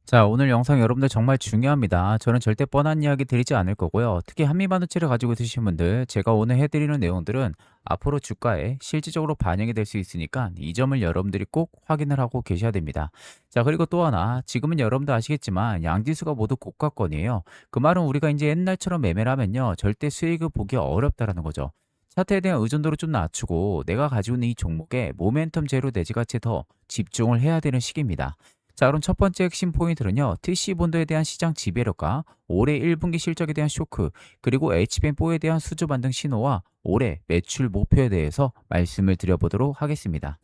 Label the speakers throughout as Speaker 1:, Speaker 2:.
Speaker 1: 자, 오늘 영상 여러분들 정말 중요합니다. 저는 절대 뻔한 이야기 드리지 않을 거고요. 특히 한미반도체를 가지고 있으신 분들, 제가 오늘 해드리는 내용들은 앞으로 주가에 실질적으로 반영이 될 수 있으니까 이 점을 여러분들이 꼭 확인을 하고 계셔야 됩니다. 자, 그리고 또 하나, 지금은 여러분도 아시겠지만 양지수가 모두 고가권이에요. 그 말은 우리가 이제 옛날처럼 매매를 하면요, 절대 수익을 보기 어렵다라는 거죠. 차트에 대한 의존도를 좀 낮추고 내가 가지고 있는 이 종목에 모멘텀 제로 내지같이 더 집중을 해야 되는 시기입니다. 자, 그럼 첫 번째 핵심 포인트는요. TC본도에 대한 시장 지배력과 올해 1분기 실적에 대한 쇼크, 그리고 HBM4에 대한 수주 반등 신호와 올해 매출 목표에 대해서 말씀을 드려보도록 하겠습니다.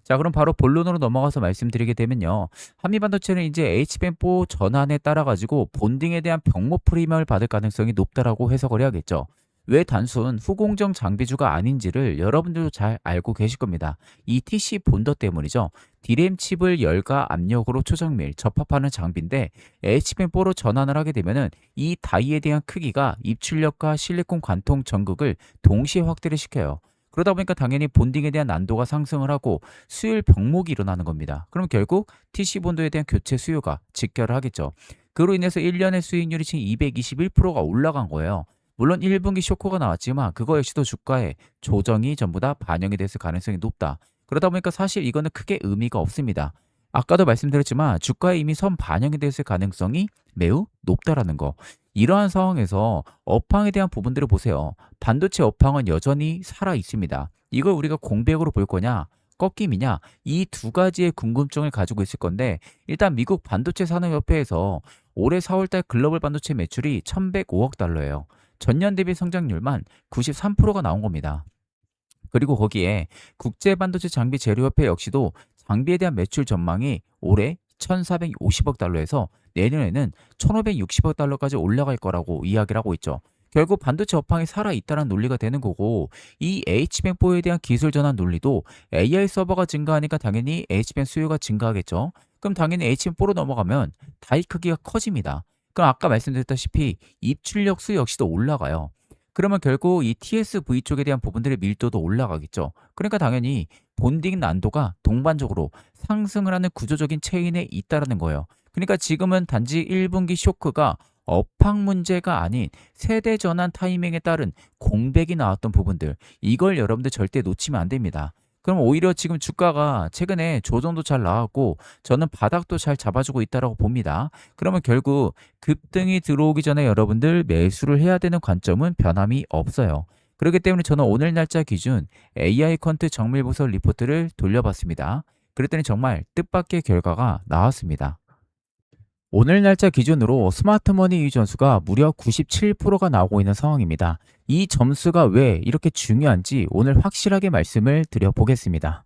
Speaker 1: 자, 그럼 바로 본론으로 넘어가서 말씀드리게 되면요. 한미반도체는 이제 HBM4 전환에 따라 가지고 본딩에 대한 병목 프리미엄을 받을 가능성이 높다라고 해석을 해야겠죠. 왜 단순 후공정 장비주가 아닌지를 여러분들도 잘 알고 계실 겁니다. 이 TC 본더 때문이죠. D램 칩을 열과 압력으로 초정밀, 접합하는 장비인데 HBM4로 전환을 하게 되면은 이 다이에 대한 크기가 입출력과 실리콘 관통 전극을 동시에 확대를 시켜요. 그러다 보니까 당연히 본딩에 대한 난도가 상승을 하고 수율 병목이 일어나는 겁니다. 그럼 결국 TC 본도에 대한 교체 수요가 직결을 하겠죠. 그로 인해서 1년의 수익률이 지금 221%가 올라간 거예요. 물론 1분기 쇼크가 나왔지만 그거 역시도 주가에 조정이 전부 다 반영이 됐을 가능성이 높다. 그러다 보니까 사실 이거는 크게 의미가 없습니다. 아까도 말씀드렸지만 주가에 이미 선 반영이 됐을 가능성이 매우 높다라는 거. 이러한 상황에서 업황에 대한 부분들을 보세요. 반도체 업황은 여전히 살아 있습니다. 이걸 우리가 공백으로 볼 거냐, 꺾임이냐, 이 두 가지의 궁금증을 가지고 있을 건데, 일단 미국 반도체 산업협회에서 올해 4월달 글로벌 반도체 매출이 1,105억 달러예요. 전년 대비 성장률만 93%가 나온 겁니다. 그리고 거기에 국제반도체 장비 제조협회 역시도 장비에 대한 매출 전망이 올해 1,450억 달러에서 내년에는 1,560억 달러까지 올라갈 거라고 이야기를 하고 있죠. 결국 반도체 업황이 살아있다는 논리가 되는 거고, 이 HBM4에 대한 기술 전환 논리도 AI 서버가 증가하니까 당연히 HBM 수요가 증가하겠죠. 그럼 당연히 HBM4로 넘어가면 다이 크기가 커집니다. 그럼 아까 말씀드렸다시피 입출력 수 역시도 올라가요. 그러면 결국 이 TSV 쪽에 대한 부분들의 밀도도 올라가겠죠. 그러니까 당연히 본딩 난도가 동반적으로 상승을 하는 구조적인 체인에 있다라는 거예요. 그러니까 지금은 단지 1분기 쇼크가 업황 문제가 아닌 세대 전환 타이밍에 따른 공백이 나왔던 부분들, 이걸 여러분들 절대 놓치면 안 됩니다. 그럼 오히려 지금 주가가 최근에 조정도 잘 나왔고 저는 바닥도 잘 잡아주고 있다고 봅니다. 그러면 결국 급등이 들어오기 전에 여러분들 매수를 해야 되는 관점은 변함이 없어요. 그렇기 때문에 저는 오늘 날짜 기준 AI 퀀트 정밀부설 리포트를 돌려봤습니다. 그랬더니 정말 뜻밖의 결과가 나왔습니다. 오늘 날짜 기준으로 스마트머니 유의 점수가 무려 97%가 나오고 있는 상황입니다. 이 점수가 왜 이렇게 중요한지 오늘 확실하게 말씀을 드려보겠습니다.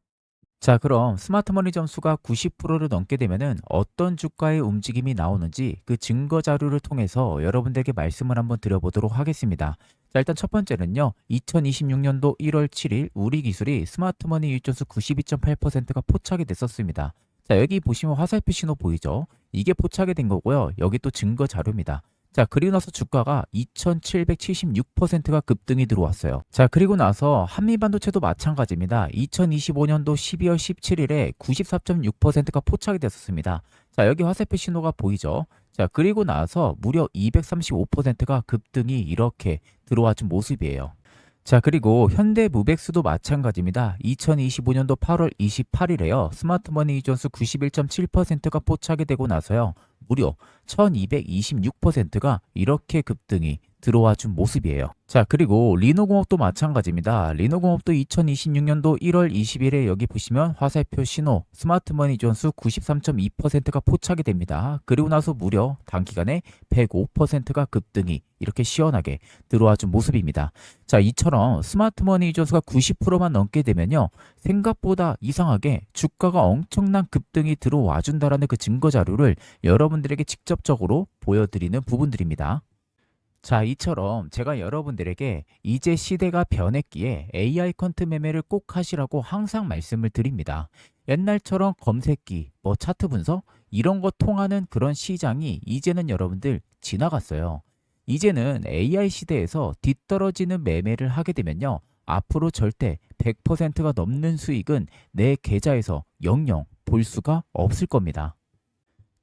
Speaker 1: 자, 그럼 스마트머니 점수가 90%를 넘게 되면은 어떤 주가의 움직임이 나오는지 그 증거 자료를 통해서 여러분들에게 말씀을 한번 드려보도록 하겠습니다. 자, 일단 첫 번째는요. 2026년도 1월 7일 우리 기술이 스마트머니 유의 점수 92.8%가 포착이 됐었습니다. 자, 여기 보시면 화살표 신호 보이죠? 이게 포착이 된 거고요. 여기 또 증거 자료입니다. 자, 그리고 나서 주가가 2776%가 급등이 들어왔어요. 자, 그리고 나서 한미반도체도 마찬가지입니다. 2025년도 12월 17일에 94.6%가 포착이 됐었습니다. 자, 여기 화살표 신호가 보이죠? 자, 그리고 나서 무려 235%가 급등이 이렇게 들어와 준 모습이에요. 자, 그리고 현대무백수도 마찬가지입니다. 2025년도 8월 28일에요. 스마트머니 이전수 91.7%가 포착이 되고 나서요. 무려 1226%가 이렇게 급등이 들어와 준 모습이에요. 자, 그리고 리노공업도 마찬가지입니다. 리노공업도 2026년도 1월 20일에 여기 보시면 화살표 신호 스마트머니 존수 93.2%가 포착이 됩니다. 그리고 나서 무려 단기간에 105%가 급등이 이렇게 시원하게 들어와 준 모습입니다. 자, 이처럼 스마트머니 존수가 90%만 넘게 되면요. 생각보다 이상하게 주가가 엄청난 급등이 들어와 준다라는 그 증거 자료를 여러분들에게 직접적으로 보여드리는 부분들입니다. 자, 이처럼 제가 여러분들에게 이제 시대가 변했기에 AI 컨트 매매를 꼭 하시라고 항상 말씀을 드립니다. 옛날처럼 검색기, 차트 분석 이런 거 통하는 그런 시장이 이제는 여러분들 지나갔어요. 이제는 AI 시대에서 뒤떨어지는 매매를 하게 되면요. 앞으로 절대 100%가 넘는 수익은 내 계좌에서 영영 볼 수가 없을 겁니다.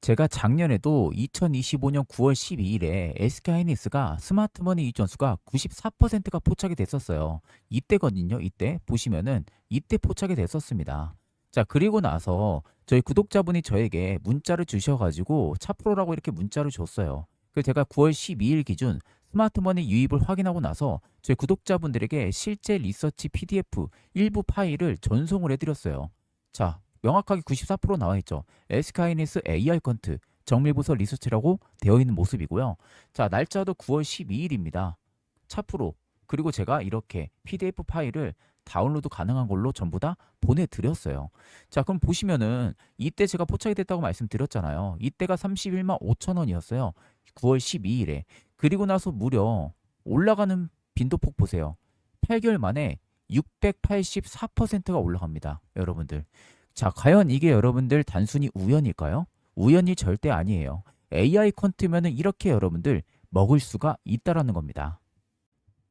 Speaker 1: 제가 작년에도 2025년 9월 12일에 SK하이닉스가 스마트머니 이익 전수가 94%가 포착이 됐었어요. 이때거든요. 이때 보시면은 이때 포착이 됐었습니다. 자, 그리고 나서 저희 구독자분이 저에게 문자를 주셔가지고 차프로라고 이렇게 문자를 줬어요. 그래서 제가 9월 12일 기준 스마트머니 유입을 확인하고 나서 저희 구독자분들에게 실제 리서치 PDF 일부 파일을 전송을 해드렸어요. 자, 명확하게 94% 나와 있죠. SK하이닉스 AR 컨트 정밀부서 리서치라고 되어 있는 모습이고요. 자, 날짜도 9월 12일입니다. 차프로. 그리고 제가 이렇게 PDF 파일을 다운로드 가능한 걸로 전부 다 보내드렸어요. 자, 그럼 보시면은 이때 제가 포착이 됐다고 말씀드렸잖아요. 이때가 31만 5천 원이었어요. 9월 12일에. 그리고 나서 무려 올라가는 빈도폭 보세요. 8개월 만에 684%가 올라갑니다. 여러분들. 자, 과연 이게 여러분들 단순히 우연일까요? 우연이 절대 아니에요. AI 퀀트면은 이렇게 여러분들 먹을 수가 있다라는 겁니다.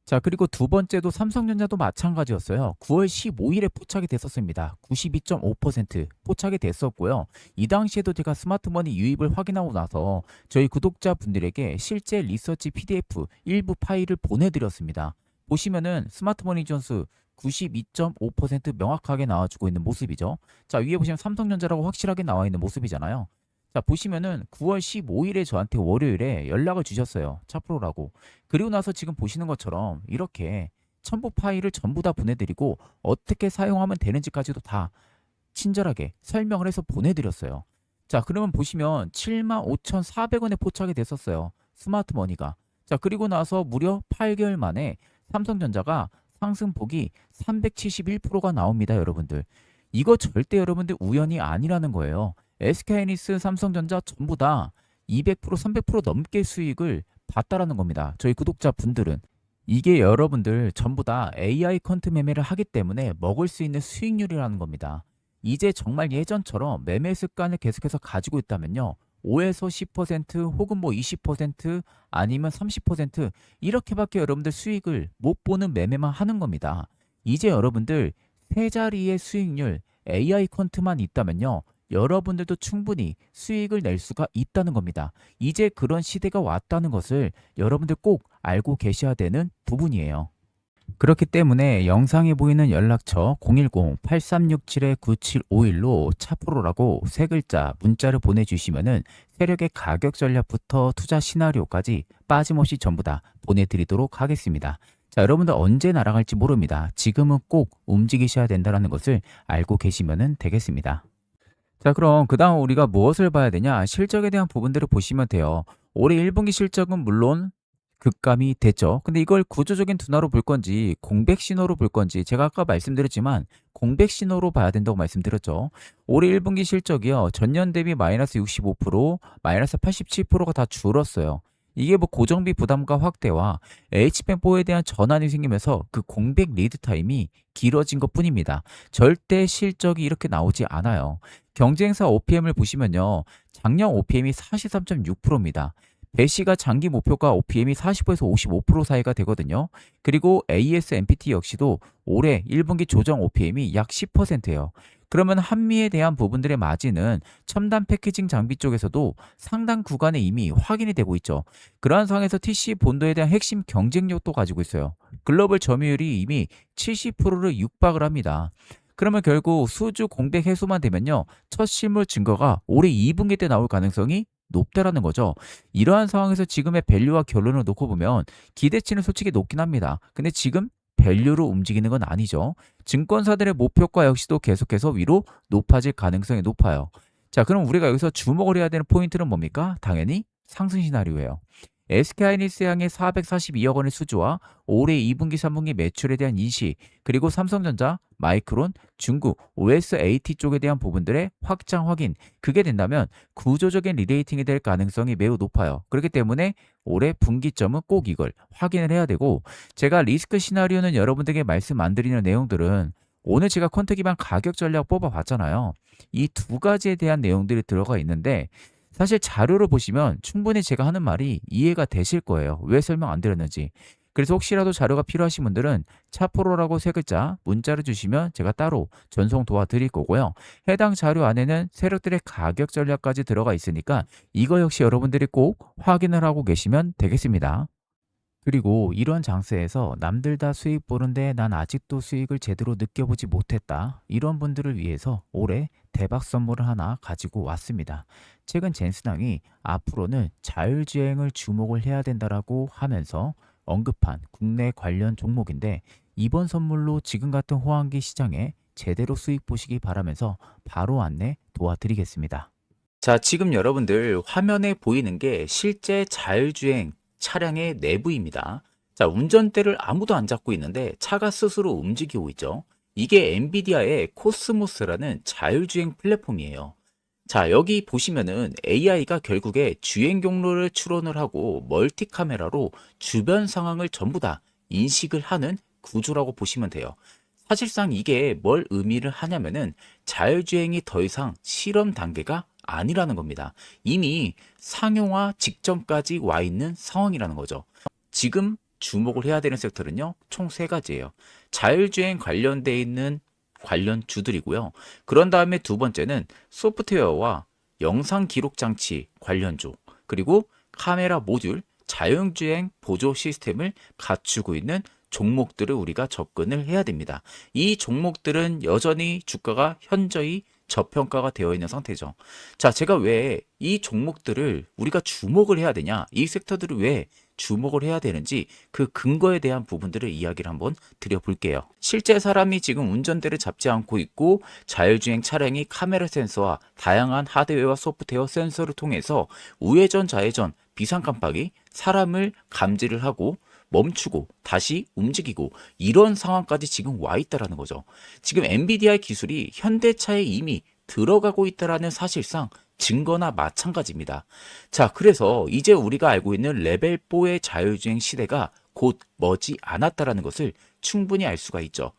Speaker 1: 자, 그리고 두 번째도 삼성전자도 마찬가지였어요. 9월 15일에 포착이 됐었습니다. 92.5% 포착이 됐었고요. 이 당시에도 제가 스마트머니 유입을 확인하고 나서 저희 구독자분들에게 실제 리서치 PDF 일부 파일을 보내드렸습니다. 보시면은 스마트머니 전수 92.5% 명확하게 나와주고 있는 모습이죠. 자, 위에 보시면 삼성전자라고 확실하게 나와 있는 모습이잖아요. 자, 보시면은 9월 15일에 저한테 월요일에 연락을 주셨어요. 차프로라고. 그리고 나서 지금 보시는 것처럼 이렇게 첨부 파일을 전부 다 보내드리고 어떻게 사용하면 되는지까지도 다 친절하게 설명을 해서 보내드렸어요. 자, 그러면 보시면 75,400원에 포착이 됐었어요. 스마트머니가. 자, 그리고 나서 무려 8개월 만에 삼성전자가 상승폭이 371%가 나옵니다, 여러분들. 이거 절대 여러분들 우연이 아니라는 거예요. SK하이닉스, 삼성전자 전부 다 200%, 300% 넘게 수익을 봤다라는 겁니다. 저희 구독자분들은. 이게 여러분들 전부 다 AI 컨트 매매를 하기 때문에 먹을 수 있는 수익률이라는 겁니다. 이제 정말 예전처럼 매매 습관을 계속해서 가지고 있다면요. 5에서 10% 혹은 뭐 20% 아니면 30% 이렇게밖에 여러분들 수익을 못 보는 매매만 하는 겁니다. 이제 여러분들 세 자리의 수익률 AI 컨트만 있다면요. 여러분들도 충분히 수익을 낼 수가 있다는 겁니다. 이제 그런 시대가 왔다는 것을 여러분들 꼭 알고 계셔야 되는 부분이에요. 그렇기 때문에 영상에 보이는 연락처 010-8367-9751로 차프로라고 세 글자 문자를 보내주시면은 세력의 가격 전략부터 투자 시나리오까지 빠짐없이 전부 다 보내드리도록 하겠습니다. 자, 여러분들 언제 날아갈지 모릅니다. 지금은 꼭 움직이셔야 된다는 것을 알고 계시면 되겠습니다. 자, 그럼 그 다음 우리가 무엇을 봐야 되냐? 실적에 대한 부분들을 보시면 돼요. 올해 1분기 실적은 물론 급감이 됐죠. 근데 이걸 구조적인 둔화로 볼 건지 공백 신호로 볼 건지 제가 아까 말씀드렸지만 공백 신호로 봐야 된다고 말씀드렸죠. 올해 1분기 실적이요. 전년 대비 마이너스 65%, 마이너스 87%가 다 줄었어요. 이게 뭐 고정비 부담과 확대와 H밴4에 대한 전환이 생기면서 그 공백 리드 타임이 길어진 것 뿐입니다. 절대 실적이 이렇게 나오지 않아요. 경쟁사 OPM을 보시면요. 작년 OPM이 43.6%입니다. 배시가 장기 목표가 OPM이 45에서 55% 사이가 되거든요. 그리고 ASMPT 역시도 올해 1분기 조정 OPM이 약 10%예요. 그러면 한미에 대한 부분들의 마진은 첨단 패키징 장비 쪽에서도 상당 구간에 이미 확인이 되고 있죠. 그러한 상황에서 TC 본도에 대한 핵심 경쟁력도 가지고 있어요. 글로벌 점유율이 이미 70%를 육박을 합니다. 그러면 결국 수주 공백 해소만 되면요. 첫 실물 증거가 올해 2분기 때 나올 가능성이 높다라는 거죠. 이러한 상황에서 지금의 밸류와 결론을 놓고 보면 기대치는 솔직히 높긴 합니다. 근데 지금 밸류로 움직이는 건 아니죠. 증권사들의 목표가 역시도 계속해서 위로 높아질 가능성이 높아요. 자, 그럼 우리가 여기서 주목을 해야 되는 포인트는 뭡니까? 당연히 상승 시나리오예요. SK하이닉스 향의 442억 원의 수주와 올해 2분기, 3분기 매출에 대한 인식, 그리고 삼성전자, 마이크론, 중국, OSAT 쪽에 대한 부분들의 확장 확인, 그게 된다면 구조적인 리레이팅이 될 가능성이 매우 높아요. 그렇기 때문에 올해 분기점은 꼭 이걸 확인을 해야 되고, 제가 리스크 시나리오는 여러분들에게 말씀 안 드리는 내용들은 오늘 제가 퀀트 기반 가격 전략 뽑아봤잖아요. 이 두 가지에 대한 내용들이 들어가 있는데 사실 자료를 보시면 충분히 제가 하는 말이 이해가 되실 거예요. 왜 설명 안 드렸는지. 그래서 혹시라도 자료가 필요하신 분들은 차프로라고 세 글자 문자를 주시면 제가 따로 전송 도와드릴 거고요. 해당 자료 안에는 세력들의 가격 전략까지 들어가 있으니까 이거 역시 여러분들이 꼭 확인을 하고 계시면 되겠습니다. 그리고 이런 장세에서 남들 다 수익 보는데 난 아직도 수익을 제대로 느껴보지 못했다. 이런 분들을 위해서 올해 대박 선물을 하나 가지고 왔습니다. 최근 젠스당이 앞으로는 자율주행을 주목을 해야 된다라고 하면서 언급한 국내 관련 종목인데 이번 선물로 지금 같은 호황기 시장에 제대로 수익 보시기 바라면서 바로 안내 도와드리겠습니다. 자, 지금 여러분들 화면에 보이는 게 실제 자율주행 차량의 내부입니다. 자, 운전대를 아무도 안 잡고 있는데 차가 스스로 움직이고 있죠. 이게 엔비디아의 코스모스라는 자율주행 플랫폼이에요. 자, 여기 보시면은 AI가 결국에 주행 경로를 추론을 하고 멀티 카메라로 주변 상황을 전부 다 인식을 하는 구조라고 보시면 돼요. 사실상 이게 뭘 의미를 하냐면은 자율주행이 더 이상 실험 단계가 아니라는 겁니다. 이미 상용화 직전까지 와 있는 상황이라는 거죠. 지금 주목을 해야 되는 섹터는요, 총 세 가지예요. 자율주행 관련돼 있는 관련주들이고요. 그런 다음에 두 번째는 소프트웨어와 영상 기록 장치 관련주, 그리고 카메라 모듈, 자율주행 보조 시스템을 갖추고 있는 종목들을 우리가 접근을 해야 됩니다. 이 종목들은 여전히 주가가 현저히 저평가가 되어 있는 상태죠. 자, 제가 왜 이 종목들을 우리가 주목을 해야 되냐, 이 섹터들을 왜 주목을 해야 되는지 그 근거에 대한 부분들을 이야기를 한번 드려볼게요. 실제 사람이 지금 운전대를 잡지 않고 있고 자율주행 차량이 카메라 센서와 다양한 하드웨어와 소프트웨어 센서를 통해서 우회전, 좌회전, 비상 깜빡이, 사람을 감지를 하고 멈추고 다시 움직이고 이런 상황까지 지금 와 있다라는 거죠. 지금 엔비디아의 기술이 현대차에 이미 들어가고 있다라는 사실상 증거나 마찬가지입니다. 자, 그래서 이제 우리가 알고 있는 레벨 4의 자율주행 시대가 곧 머지 않았다라는 것을 충분히 알 수가 있죠.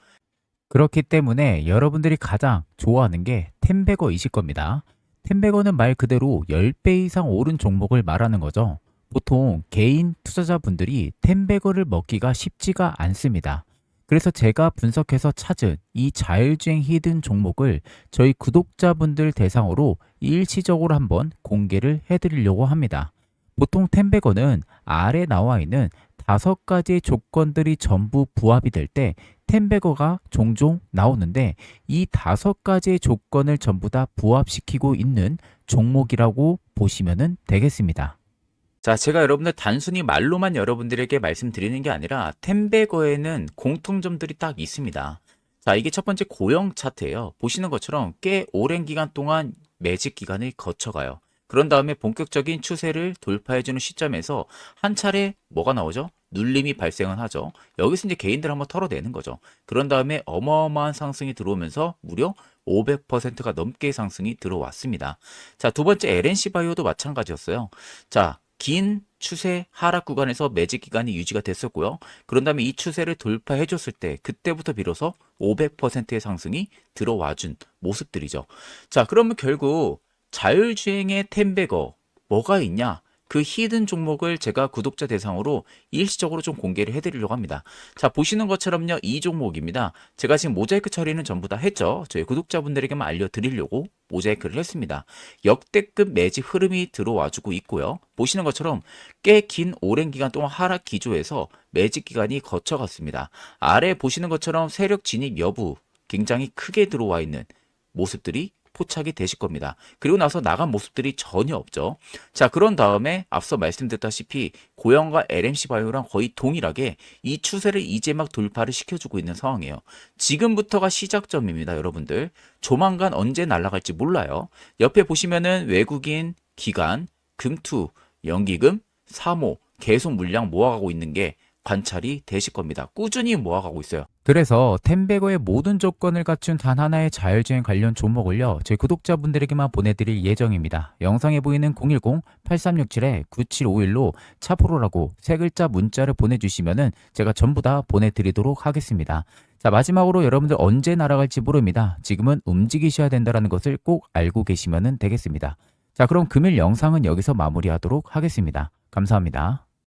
Speaker 1: 그렇기 때문에 여러분들이 가장 좋아하는 게 텐베거이실 겁니다. 텐베거는 말 그대로 10배 이상 오른 종목을 말하는 거죠. 보통 개인 투자자분들이 텐베거를 먹기가 쉽지가 않습니다. 그래서 제가 분석해서 찾은 이 자율주행 히든 종목을 저희 구독자분들 대상으로 일시적으로 한번 공개를 해드리려고 합니다. 보통 텐베거는 아래 나와 있는 5가지의 조건들이 전부 부합이 될 때 텐베거가 종종 나오는데 이 5가지의 조건을 전부 다 부합시키고 있는 종목이라고 보시면 되겠습니다. 자, 제가 여러분들 단순히 말로만 여러분들에게 말씀드리는 게 아니라 텐베거에는 공통점들이 딱 있습니다. 자, 이게 첫 번째 고형 차트예요. 보시는 것처럼 꽤 오랜 기간 동안 매집 기간을 거쳐가요. 그런 다음에 본격적인 추세를 돌파해주는 시점에서 한 차례 뭐가 나오죠? 눌림이 발생을 하죠. 여기서 이제 개인들 한번 털어내는 거죠. 그런 다음에 어마어마한 상승이 들어오면서 무려 500%가 넘게 상승이 들어왔습니다. 자, 두 번째 LNC 바이오도 마찬가지였어요. 자, 긴 추세 하락 구간에서 매집 기간이 유지가 됐었고요. 그런 다음에 이 추세를 돌파해 줬을 때 그때부터 비로소 500%의 상승이 들어와 준 모습들이죠. 자, 그러면 결국 자율주행의 텐베거 뭐가 있냐? 그 히든 종목을 제가 구독자 대상으로 일시적으로 좀 공개를 해드리려고 합니다. 자, 보시는 것처럼요, 이 종목입니다. 제가 지금 모자이크 처리는 전부 다 했죠. 저희 구독자분들에게만 알려드리려고 모자이크를 했습니다. 역대급 매집 흐름이 들어와주고 있고요. 보시는 것처럼 꽤 긴 오랜 기간 동안 하락 기조에서 매집 기간이 거쳐갔습니다. 아래 보시는 것처럼 세력 진입 여부 굉장히 크게 들어와 있는 모습들이 포착이 되실 겁니다. 그리고 나서 나간 모습들이 전혀 없죠. 자, 그런 다음에 앞서 말씀드렸다시피 고영과 LMC 바이오랑 거의 동일하게 이 추세를 이제 막 돌파를 시켜주고 있는 상황이에요. 지금부터가 시작점입니다, 여러분들. 조만간 언제 날아갈지 몰라요. 옆에 보시면은 외국인, 기관, 금투, 연기금, 사모 계속 물량 모아가고 있는 게 관찰이 되실 겁니다. 꾸준히 모아가고 있어요. 그래서 텐베거의 모든 조건을 갖춘 단 하나의 자율주행 관련 종목을요, 제 구독자분들에게만 보내드릴 예정입니다. 영상에 보이는 010-8367-9751로 차프로라고 세 글자 문자를 보내주시면은 제가 전부 다 보내드리도록 하겠습니다. 자, 마지막으로 여러분들 언제 날아갈지 모릅니다. 지금은 움직이셔야 된다는 것을 꼭 알고 계시면 되겠습니다. 자, 그럼 금일 영상은 여기서 마무리하도록 하겠습니다. 감사합니다.